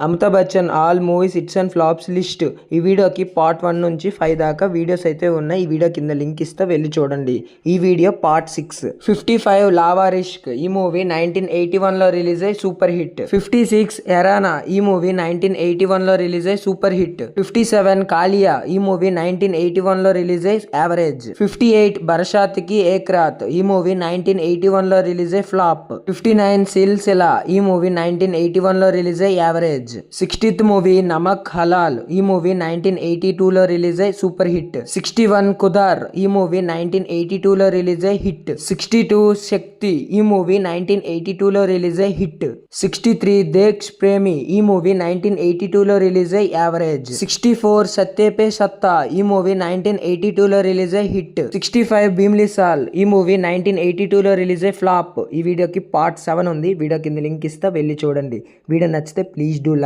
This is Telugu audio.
Amitabh Bachchan all movies hits and flops list. ఈ వీడియోకి పార్ట్ 1 నుంచి 5 దాకా వీడియోస్ అయితే ఉన్నాయి. ఈ వీడియో కింద లింక్ ఇస్తా, వెళ్ళి చూడండి. ఈ వీడియో పార్ట్ 6. 55 లావారిష్క్. ఈ మూవీ 1981 లో రిలీజ్ అయ్యి సూపర్ హిట్. 56 ఎరానా. ఈ మూవీ 1981 లో రిలీజ్ అయ్యి సూపర్ హిట్. 57 కాలియా. ఈ మూవీ 1981 లో రిలీజ్ అయ్యి యావరేజ్. 58 బర్షాత్ కి ఏక్ రాత్. ఈ మూవీ 1981 లో రిలీజ్ అయ్యి ఫ్లాప్. 59 సిల్సిలా. ఈ మూవీ 1981 లో రిలీజ్ అయ్యి యావరేజ్. 60th మూవీ నమక్ హలాల్. ఈ మూవీ 1982 లో రిలీజ్ అయ్యి సూపర్ హిట్. 61 కుదార్. ఈ మూవీ 1982 లో రిలీజ్ అయ్యి హిట్. 62 శక్తి. ఈ మూవీ 1982 లో రిలీజ్ అయ్యి హిట్. 63 దేక్ష్ ప్రేమి. ఈ మూవీ 1982 లో రిలీజ్ అయ్యి యావరేజ్. 64 సత్తే పే సత్తా. ఈ మూవీ 1982 లో రిలీజ్ అయ్యి హిట్. 65 భీమ్లీ సాల్. ఈ మూవీ 1982 లో రిలీజ్ అయ్యి ఫ్లాప్. ఈ వీడియోకి పార్ట్ 7 ఉంది. వీడియో కింద లింక్ ఇస్తా, వెళ్ళి చూడండి. వీడియో నచ్చితే ప్లీజ్ డూ